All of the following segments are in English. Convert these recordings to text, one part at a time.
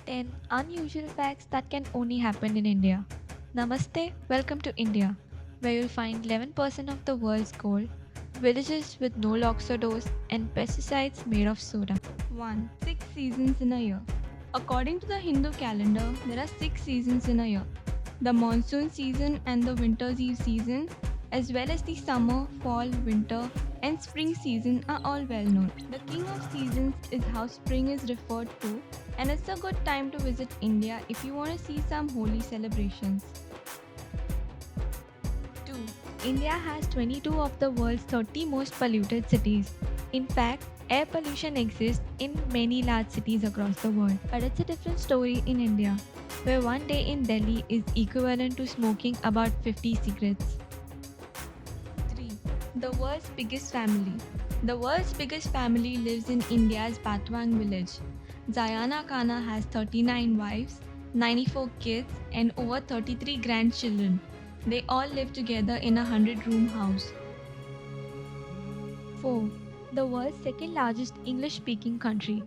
10 unusual facts that can only happen in India. Namaste, welcome to India, where you'll find 11% of the world's gold, villages with no locks or doors, and pesticides made of soda. 1. 6 seasons in a year. According to the Hindu calendar, there are 6 seasons in a year: the monsoon season and the winter's eve season, as well as the summer, fall, winter, and spring season are all well known. The king of seasons is how spring is referred to, and it's a good time to visit India if you want to see some holy celebrations. 2. India has 22 of the world's 30 most polluted cities. In fact, air pollution exists in many large cities across the world. But it's a different story in India, where one day in Delhi is equivalent to smoking about 50 cigarettes. 3. The world's biggest family. The world's biggest family lives in India's Batwang village. Zayana Khanna has 39 wives, 94 kids, and over 33 grandchildren. They all live together in a 100-room house. 4. The world's second largest English speaking country.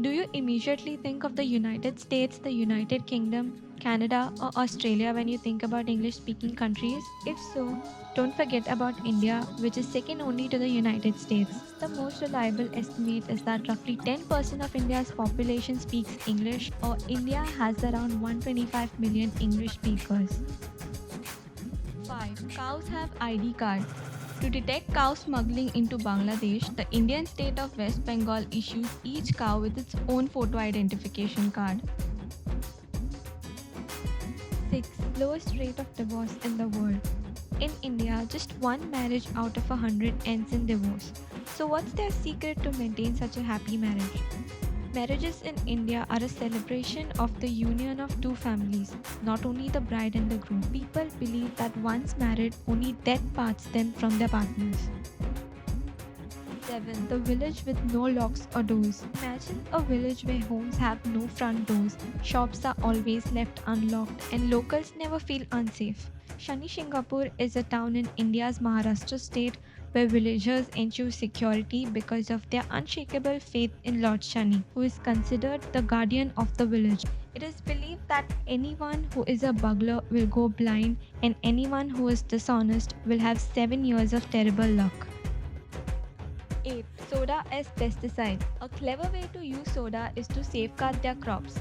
Do you immediately think of the United States, the United Kingdom, Canada, or Australia when you think about English speaking countries? If so, don't forget about India, which is second only to the United States. The most reliable estimate is that roughly 10% of India's population speaks English, or India has around 125 million English speakers. 5. Cows have ID cards. To detect cow smuggling into Bangladesh, the Indian state of West Bengal issues each cow with its own photo identification card. 6. Lowest rate of divorce in the world. In India, just one marriage out of 100 ends in divorce. So what's their secret to maintain such a happy marriage? Marriages in India are a celebration of the union of two families, not only the bride and the groom. People believe that once married, only death parts them from their partners. 7. The village with no locks or doors. Imagine a village where homes have no front doors, shops are always left unlocked, and locals never feel unsafe. Shani Singapore is a town in India's Maharashtra state where villagers ensure security because of their unshakable faith in Lord Shani, who is considered the guardian of the village. It is believed that anyone who is a burglar will go blind, and anyone who is dishonest will have 7 years of terrible luck. 8. Soda as pesticide. A clever way to use soda is to safeguard their crops.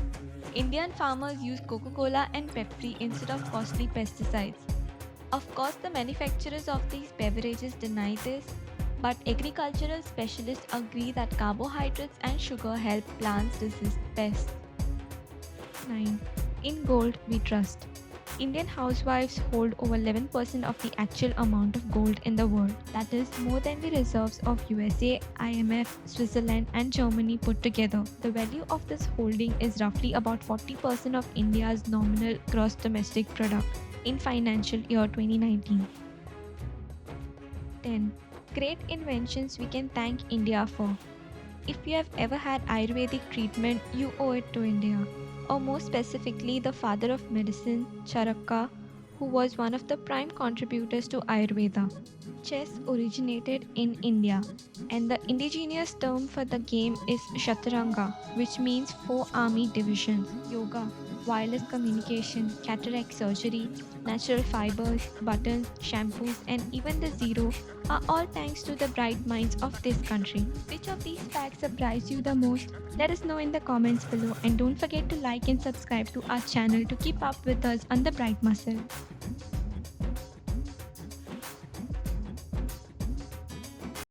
Indian farmers use Coca-Cola and Pepsi instead of costly pesticides. Of course, the manufacturers of these beverages deny this, but agricultural specialists agree that carbohydrates and sugar help plants resist pests. 9. In gold, we trust. Indian housewives hold over 11% of the actual amount of gold in the world. That is more than the reserves of USA, IMF, Switzerland, and Germany put together. The value of this holding is roughly about 40% of India's nominal gross domestic product in financial year 2019. 10. Great inventions we can thank India for. If you have ever had Ayurvedic treatment, you owe it to India, or more specifically the father of medicine, Charaka, who was one of the prime contributors to Ayurveda. Chess originated in India, and the indigenous term for the game is Shatranga, which means 4 army divisions. Yoga, wireless communication, cataract surgery, natural fibers, buttons, shampoos, and even the zero are all thanks to the bright minds of this country. Which of these facts surprised you the most? Let us know in the comments below, and don't forget to like and subscribe to our channel to keep up with us on the Bright Muscle.